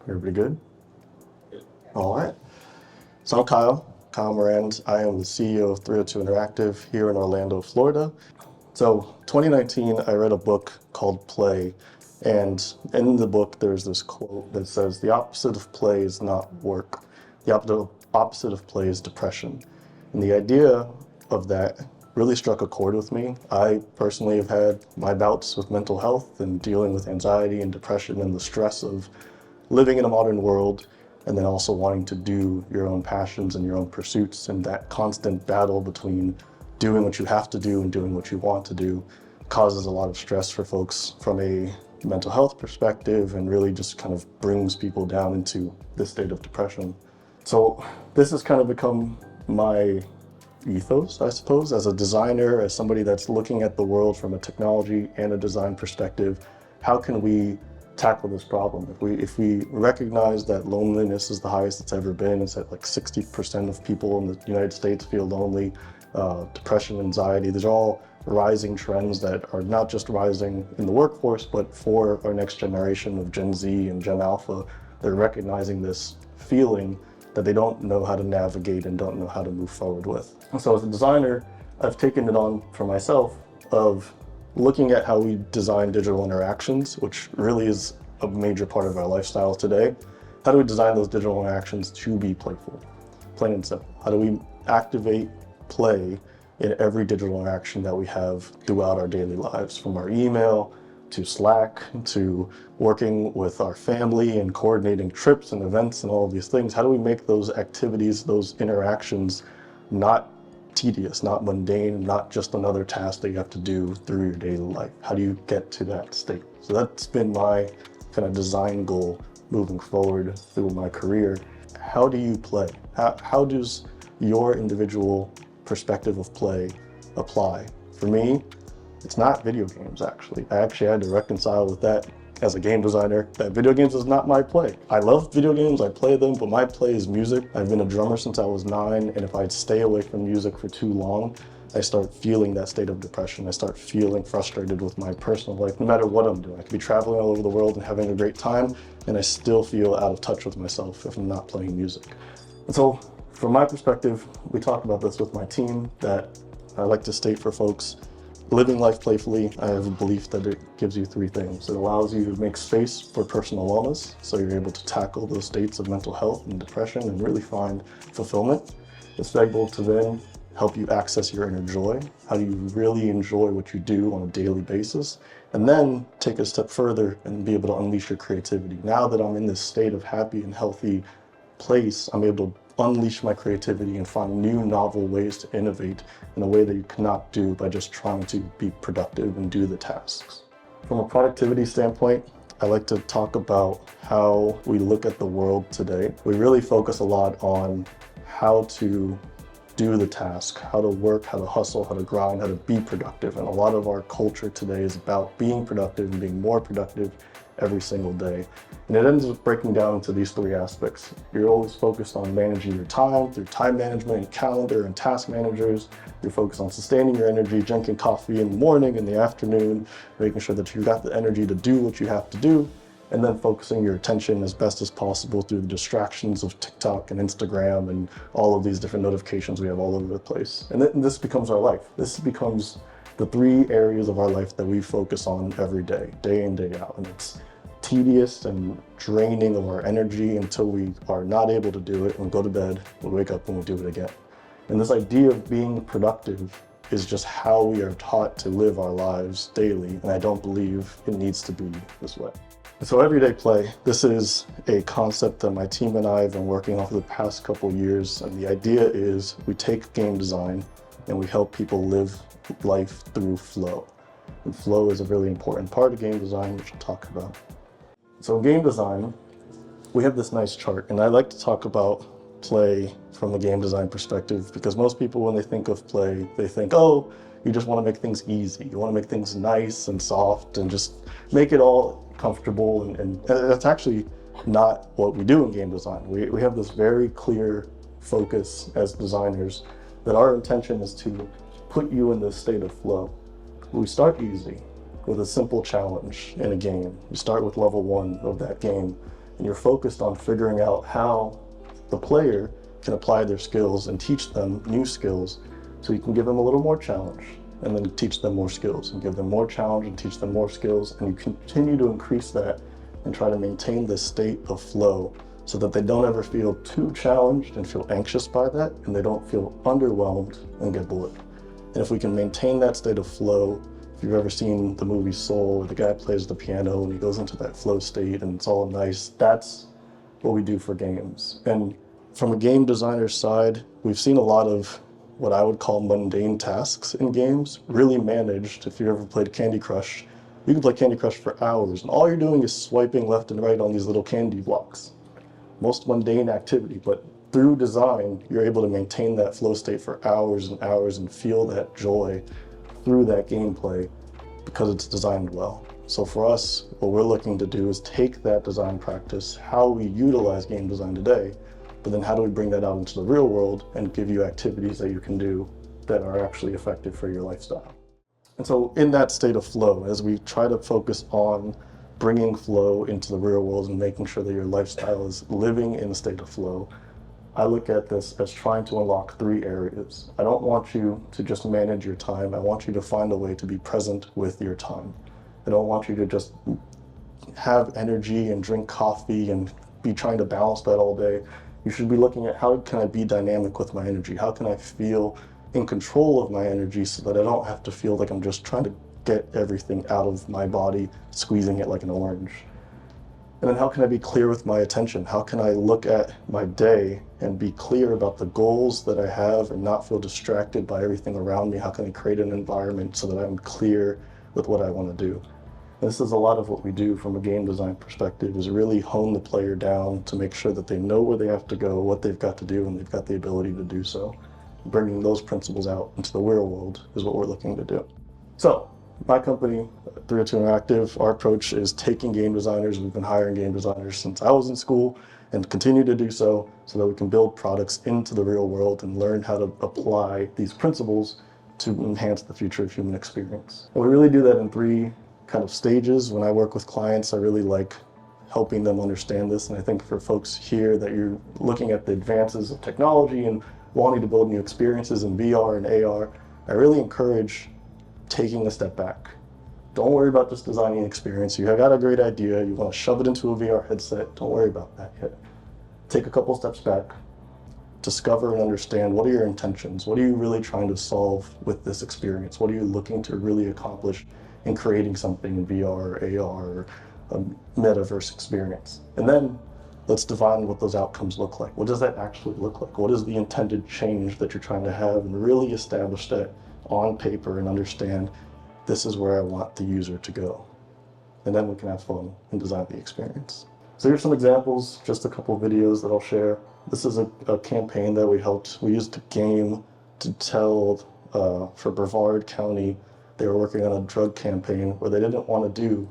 Everybody good? All right. So I'm Kyle Morand. I am the CEO of 302 Interactive here in Orlando, Florida. So 2019, I read a book called Play. And in the book, there's this quote that says, the opposite of play is not work. The opposite of play is depression. And the idea of that really struck a chord with me. I personally have had my bouts with mental health and dealing with anxiety and depression and the stress of living in a modern world, and then also wanting to do your own passions and your own pursuits, and that constant battle between doing what you have to do and doing what you want to do causes a lot of stress for folks from a mental health perspective, and really just kind of brings people down into this state of depression. So this has kind of become my ethos, I suppose, as a designer, as somebody that's looking at the world from a technology and a design perspective. How can we tackle this problem? If we recognize that loneliness is the highest it's ever been, it's at like 60% of people in the United States feel lonely, depression, anxiety, these are all rising trends that are not just rising in the workforce, but for our next generation of Gen Z and Gen Alpha. They're recognizing this feeling that they don't know how to navigate and don't know how to move forward with. And so as a designer, I've taken it on for myself of looking at how we design digital interactions, which really is a major part of our lifestyle today. How do we design those digital interactions to be playful? Plain and simple. How do we activate play in every digital interaction that we have throughout our daily lives, from our email to Slack to working with our family and coordinating trips and events and all of these things? How do we make those activities, those interactions, not tedious, not mundane, not just another task that you have to do through your daily life? How do you get to that state? So that's been my kind of design goal moving forward through my career. How do you play? How does your individual perspective of play apply? For me, it's not video games, actually. I actually had to reconcile with that as a game designer, that video games is not my play. I love video games, I play them, but my play is music. I've been a drummer since I was 9, and if I stay away from music for too long, I start feeling that state of depression. I start feeling frustrated with my personal life, no matter what I'm doing. I could be traveling all over the world and having a great time, and I still feel out of touch with myself if I'm not playing music. And so, from my perspective, we talk about this with my team, that I like to state for folks, living life playfully, I have a belief that it gives you 3 things. It allows you to make space for personal wellness, so you're able to tackle those states of mental health and depression and really find fulfillment. It's able to then help you access your inner joy. How do you really enjoy what you do on a daily basis? And then take a step further and be able to unleash your creativity. Now that I'm in this state of happy and healthy place, I'm able to unleash my creativity and find new novel ways to innovate in a way that you cannot do by just trying to be productive and do the tasks. From a productivity standpoint, I like to talk about how we look at the world today. We really focus a lot on how to do the task, how to work, how to hustle, how to grind, how to be productive. And a lot of our culture today is about being productive and being more productive every single day. And it ends up breaking down into these 3 aspects. You're always focused on managing your time through time management and calendar and task managers. You're focused on sustaining your energy, drinking coffee in the morning, in the afternoon, making sure that you've got the energy to do what you have to do, and then focusing your attention as best as possible through the distractions of TikTok and Instagram and all of these different notifications we have all over the place. And this becomes our life. This becomes the 3 areas of our life that we focus on every day in, day out. And it's tedious and draining of our energy until we are not able to do it and go to bed, we wake up and we do it again. And this idea of being productive is just how we are taught to live our lives daily, and I don't believe it needs to be this way. So everyday play, this is a concept that my team and I have been working on for the past couple of years, and the idea is we take game design and we help people live life through flow. And flow is a really important part of game design, which I'll talk about. So in game design, we have this nice chart, and I like to talk about play from a game design perspective, because most people, when they think of play, they think, oh, you just want to make things easy. You want to make things nice and soft and just make it all comfortable. And that's actually not what we do in game design. We have this very clear focus as designers that our intention is to put you in this state of flow. We start easy with a simple challenge in a game. You start with level 1 of that game, and you're focused on figuring out how the player can apply their skills and teach them new skills. So you can give them a little more challenge and then teach them more skills, and give them more challenge and teach them more skills, and you continue to increase that and try to maintain this state of flow so that they don't ever feel too challenged and feel anxious by that, and they don't feel underwhelmed and get bored. And if we can maintain that state of flow, if you've ever seen the movie Soul, where the guy plays the piano and he goes into that flow state and it's all nice, that's what we do for games. And from a game designer's side, we've seen a lot of what I would call mundane tasks in games really managed. If you ever played Candy Crush, you can play Candy Crush for hours, and all you're doing is swiping left and right on these little candy blocks. Most mundane activity, but through design, you're able to maintain that flow state for hours and hours and feel that joy through that gameplay because it's designed well. So for us, what we're looking to do is take that design practice, how we utilize game design today, but then how do we bring that out into the real world and give you activities that you can do that are actually effective for your lifestyle. And so in that state of flow, as we try to focus on bringing flow into the real world and making sure that your lifestyle is living in a state of flow, I look at this as trying to unlock 3 areas. I don't want you to just manage your time. I want you to find a way to be present with your time. I don't want you to just have energy and drink coffee and be trying to balance that all day. You should be looking at how can I be dynamic with my energy? How can I feel in control of my energy so that I don't have to feel like I'm just trying to get everything out of my body, squeezing it like an orange? And then how can I be clear with my attention? How can I look at my day and be clear about the goals that I have and not feel distracted by everything around me? How can I create an environment so that I'm clear with what I want to do? This is a lot of what we do from a game design perspective, is really hone the player down to make sure that they know where they have to go, what they've got to do, and they've got the ability to do so. Bringing those principles out into the real world is what we're looking to do. So my company, 302 Interactive, our approach is taking game designers. We've been hiring game designers since I was in school and continue to do so that we can build products into the real world and learn how to apply these principles to enhance the future of human experience. And we really do that in 3 kind of stages. When I work with clients, I really like helping them understand this. And I think for folks here that you're looking at the advances of technology and wanting to build new experiences in VR and AR, I really encourage taking a step back. Don't worry about just designing an experience. You have got a great idea, you want to shove it into a VR headset, don't worry about that yet. Take a couple steps back, discover and understand what are your intentions, what are you really trying to solve with this experience, what are you looking to really accomplish in creating something in VR or AR or a metaverse experience. And then let's define what those outcomes look like. What does that actually look like? What is the intended change that you're trying to have, and really establish that on paper and understand this is where I want the user to go. And then we can have fun and design the experience. So here's some examples, just a couple of videos that I'll share. This is a campaign that we used a game to tell for Brevard County. They were working on a drug campaign where they didn't want to do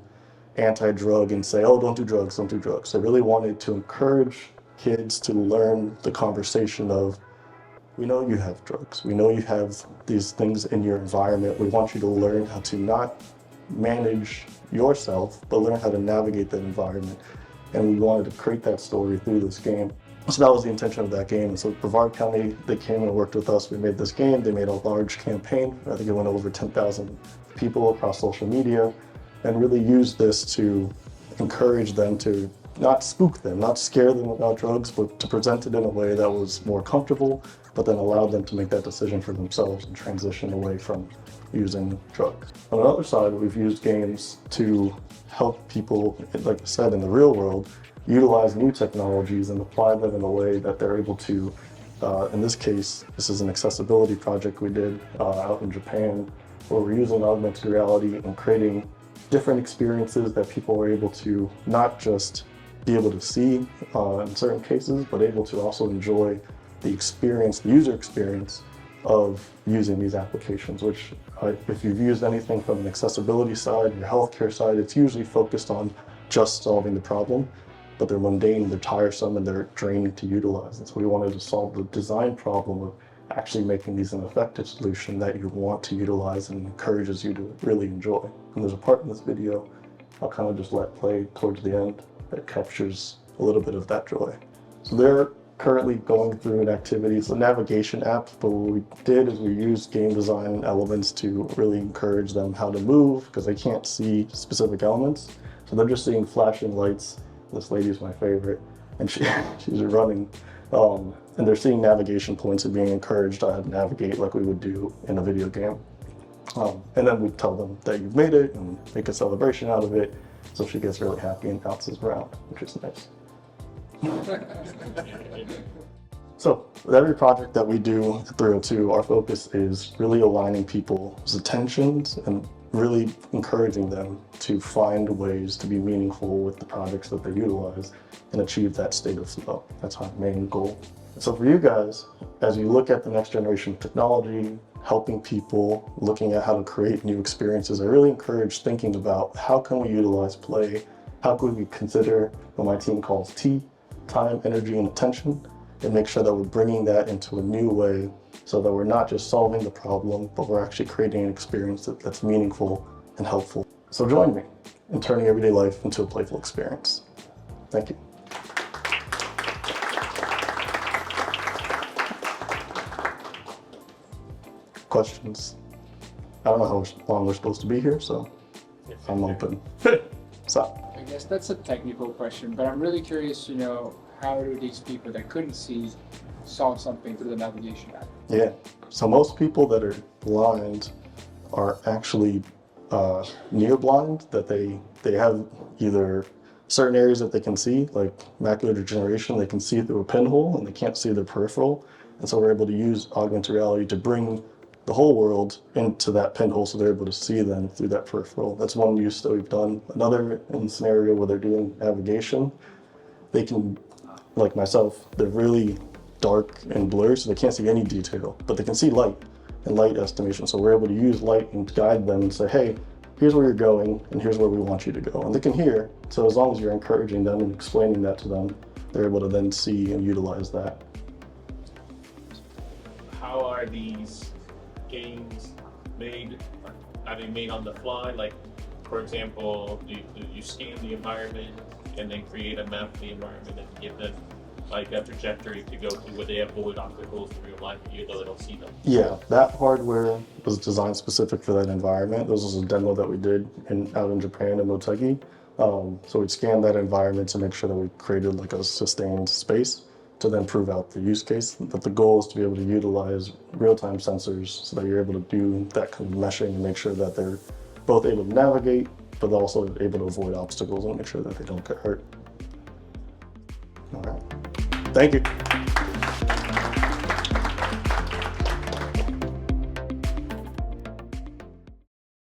anti-drug and say, oh, don't do drugs, don't do drugs. They really wanted to encourage kids to learn the conversation of, we know you have drugs, we know you have these things in your environment. We want you to learn how to not manage yourself, but learn how to navigate that environment. And we wanted to create that story through this game. So that was the intention of that game. And so Brevard County, they came and worked with us. We made this game. They made a large campaign. I think it went over 10,000 people across social media, and really used this to encourage them to not spook them, not scare them about drugs, but to present it in a way that was more comfortable, but then allowed them to make that decision for themselves and transition away from using drugs. On the other side, we've used games to help people, like I said, in the real world, utilize new technologies and apply them in a way that they're able to, in this case, this is an accessibility project we did out in Japan, where we're using augmented reality and creating different experiences that people are able to not just be able to see in certain cases, but able to also enjoy the experience, the user experience of using these applications, which if you've used anything from an accessibility side, your healthcare side, it's usually focused on just solving the problem, but they're mundane, they're tiresome, and they're draining to utilize. And so we wanted to solve the design problem of actually making these an effective solution that you want to utilize and encourages you to really enjoy. And there's a part in this video I'll kind of just let play towards the end that captures a little bit of that joy. So they're currently going through an activity. It's a navigation app, but what we did is we used game design elements to really encourage them how to move because they can't see specific elements. So they're just seeing flashing lights. This lady's my favorite, and she's running. And they're seeing navigation points and being encouraged to navigate like we would do in a video game. And then we tell them that you've made it and make a celebration out of it. So she gets really happy and bounces around, which is nice. So with every project that we do at 302, our focus is really aligning people's attentions and really encouraging them to find ways to be meaningful with the projects that they utilize and achieve that state of flow. That's our main goal. So for you guys, as you look at the next generation of technology, helping people, looking at how to create new experiences, I really encourage thinking about how can we utilize play, how could we consider what my team calls T, time, energy, and attention, and make sure that we're bringing that into a new way so that we're not just solving the problem, but we're actually creating an experience that's meaningful and helpful. So join me in turning everyday life into a playful experience. Thank you. Questions? I don't know how long we're supposed to be here, so I'm open. So. I guess that's a technical question, but I'm really curious to know, how do these people that couldn't see solve something through the navigation app? Yeah, so most people that are blind are actually near blind, that they have either certain areas that they can see, like macular degeneration, they can see through a pinhole and they can't see their peripheral. And so we're able to use augmented reality to bring the whole world into that pinhole so they're able to see them through that peripheral. That's one use that we've done. Another in the scenario where they're doing navigation, they can, like myself, they're really dark and blurry, so they can't see any detail, but they can see light and light estimation. So we're able to use light and guide them and say, hey, here's where you're going and here's where we want you to go. And they can hear, so as long as you're encouraging them and explaining that to them, they're able to then see and utilize that. How are these games made? Are they made on the fly? Like, for example, do you scan the environment and then create a map of the environment and give them like a trajectory to go to where they avoid obstacles in real life, even though they don't see them? Yeah, that hardware was designed specific for that environment. This was a demo that we did out in Japan in Motegi. So we'd scan that environment to make sure that we created like a sustained space to then prove out the use case. But the goal is to be able to utilize real-time sensors so that you're able to do that kind of meshing and make sure that they're both able to navigate, but also able to avoid obstacles and make sure that they don't get hurt. All right. Thank you.